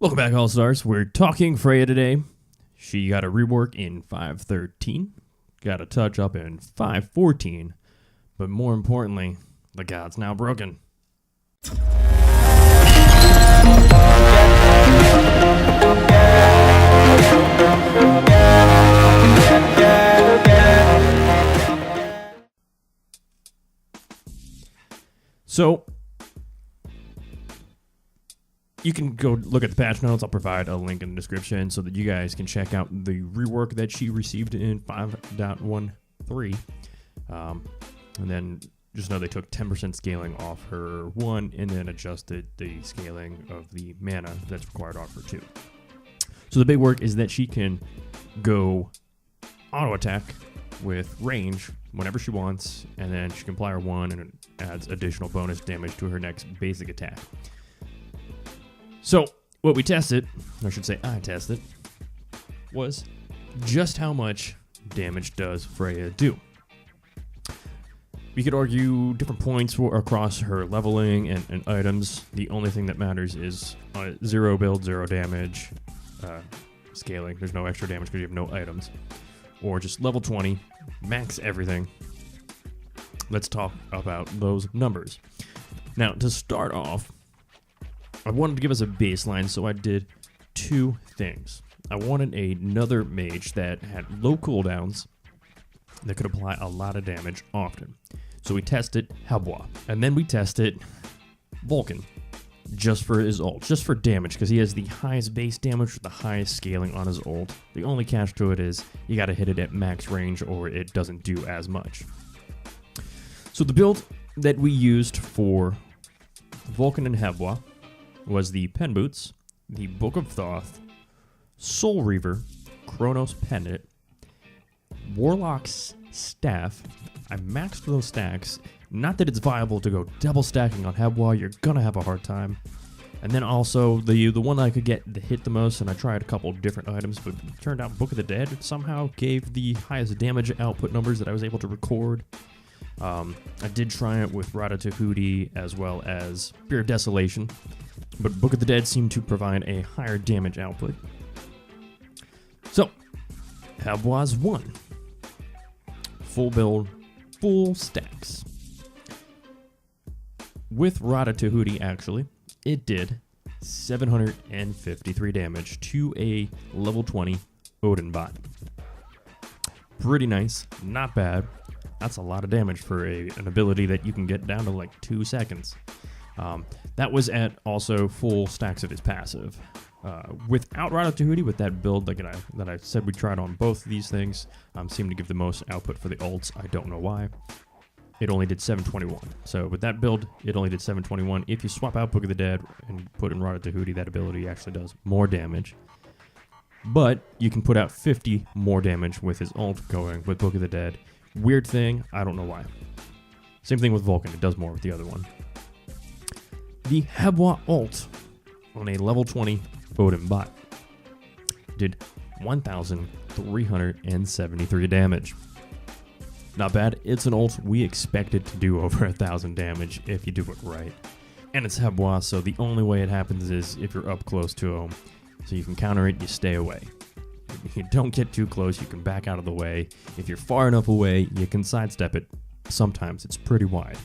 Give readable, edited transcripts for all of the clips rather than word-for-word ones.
Welcome back, All-Stars. We're talking Freya today. She got a rework in 5.13, got a touch-up in 5.14, but more importantly, the god's now broken. So, you can go look at the patch notes. I'll provide a link in the description so that you guys can check out the rework that she received in 5.13. And then just know they took 10% scaling off her 1 and then adjusted the scaling of the mana that's required off her 2. So the big work is that she can go auto attack with range whenever she wants, and then she can apply her 1 and it adds additional bonus damage to her next basic attack. So, what we tested, or I should say I tested, was just how much damage does Freya do. We could argue different points across her leveling and items. The only thing that matters is 0 build, 0 damage, scaling. There's no extra damage because you have no items. Or just level 20, max everything. Let's talk about those numbers. Now, to start off, I wanted to give us a baseline, so I did 2 things. I wanted another mage that had low cooldowns that could apply a lot of damage often. So we tested Helbois, and then we tested Vulcan, just for his ult, just for damage, because he has the highest base damage with the highest scaling on his ult. The only catch to it is you gotta hit it at max range or it doesn't do as much. So the build that we used for Vulcan and Helbois was the Pen Boots, the Book of Thoth, Soul Reaver, Chronos Pendant, Warlock's Staff. I maxed those stacks. Not that it's viable to go double stacking on Helbois, you're gonna have a hard time. And then also the one that I could get the hit the most, and I tried a couple different items, but it turned out Book of the Dead somehow gave the highest damage output numbers that I was able to record. I did try it with Rada Tahuti as well as Spear of Desolation, but Book of the Dead seemed to provide a higher damage output. So, Helbois 1. Full build, full stacks. With Rada Tahuti, actually, it did 753 damage to a level 20 Odin bot. Pretty nice, not bad. That's a lot of damage for an ability that you can get down to like 2 seconds. That was at also full stacks of his passive. Without Rada Tahuti, with that build that I said we tried on both of these things, seemed to give the most output for the ults. I don't know why. It only did 721. So with that build, it only did 721. If you swap out Book of the Dead and put in Rada Tahuti, that ability actually does more damage. But you can put out 50 more damage with his ult going with Book of the Dead. Weird thing, I don't know why. Same thing with Vulcan, it does more with the other one. The Helbois ult on a level 20 Odin bot did 1,373 damage. Not bad, it's an ult we expected to do over 1,000 damage if you do it right. And it's Helbois, so the only way it happens is if you're up close to him. So you can counter it, you stay away. If you don't get too close, you can back out of the way. If you're far enough away, you can sidestep it. Sometimes it's pretty wide.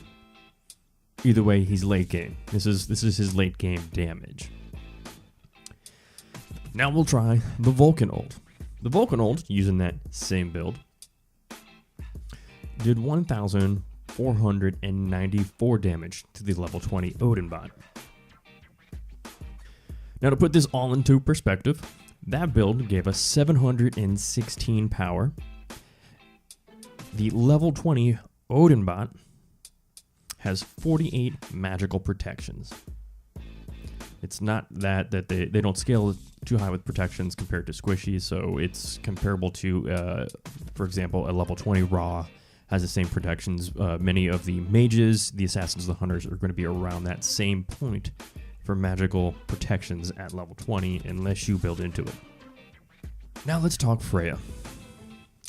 Either way, he's late game. This is his late game damage. Now we'll try the Vulcan ult. The Vulcan ult, using that same build, did 1,494 damage to the level 20 Odin bot. Now to put this all into perspective, that build gave us 716 power. The level 20 Odin bot has 48 magical protections. It's not that they don't scale too high with protections compared to squishies, so it's comparable to, for example, a level 20 Raw has the same protections. Many of the mages, the assassins, the hunters are going to be around that same point for magical protections at level 20 unless you build into it. Now let's talk Freya.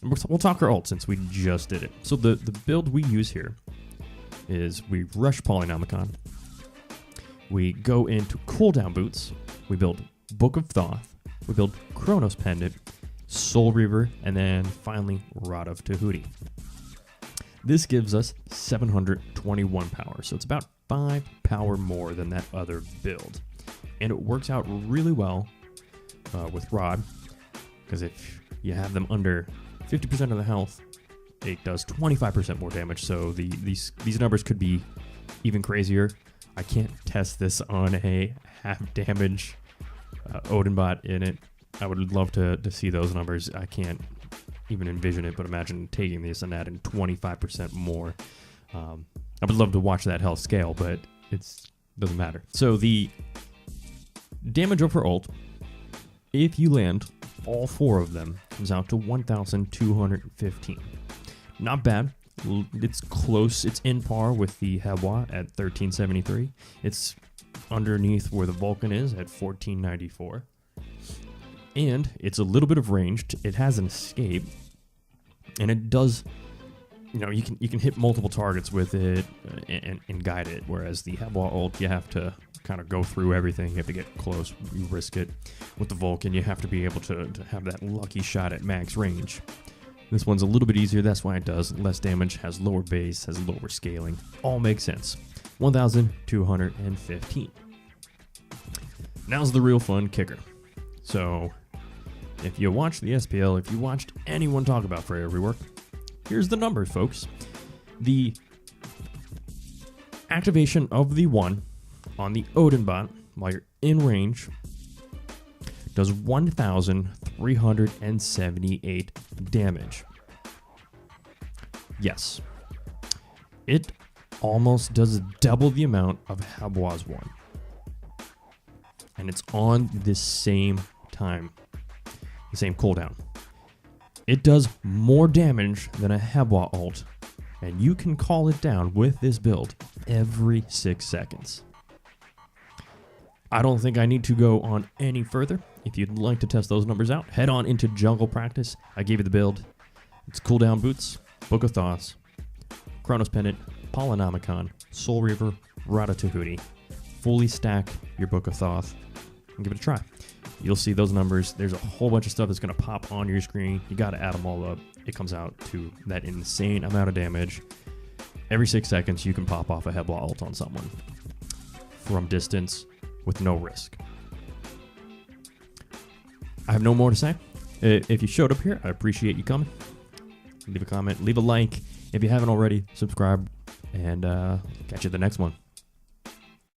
We'll talk her ult since we just did it. So the build we use here is we rush Polynomicon, we go into cooldown boots, we build Book of Thoth. We build Chronos Pendant, Soul Reaver, and then finally Rod of Tahuti. This gives us 721 power, so it's about 5 power more than that other build. And it works out really well with Rod, because if you have them under 50% of the health, it does 25% more damage, so these numbers could be even crazier. I can't test this on a half damage Odin bot in it. I would love to see those numbers. I can't even envision it, but imagine taking this and adding 25% more. I would love to watch that health scale, but it doesn't matter. So the damage over ult, if you land all 4 of them, comes out to 1,215. Not bad. It's close. It's in par with the Hebwa at 1373. It's underneath where the Vulcan is at 1494. And it's a little bit of ranged. It has an escape. And it does, you can hit multiple targets with it and guide it. Whereas the Hebwa ult, you have to kind of go through everything. You have to get close. You risk it. With the Vulcan, you have to be able to have that lucky shot at max range. This one's a little bit easier. That's why it does less damage, has lower base, has lower scaling. All makes sense. 1,215. Now's the real fun kicker. So, if you watched the SPL, if you watched anyone talk about Freya rework, here's the numbers, folks. The activation of the 1 on the Odin bot while you're in range does 1,378 damage. Yes. It almost does double the amount of Hebwa's 1. And it's on the same time. The same cooldown. It does more damage than a Hebwa ult, and you can call it down with this build every 6 seconds. I don't think I need to go on any further. If you'd like to test those numbers out, head on into Jungle Practice. I gave you the build. It's cooldown boots, Book of Thoths, Chronos Pendant, Polynomicon, Soul Reaver, Rod of Tahuti. Fully stack your Book of Thoth and give it a try. You'll see those numbers. There's a whole bunch of stuff that's going to pop on your screen. You got to add them all up. It comes out to that insane amount of damage. Every 6 seconds, you can pop off a Hebwa ult on someone from distance with no risk. I have no more to say. If you showed up here, I appreciate you coming. Leave a comment, leave a like. If you haven't already, subscribe, and catch you at the next one.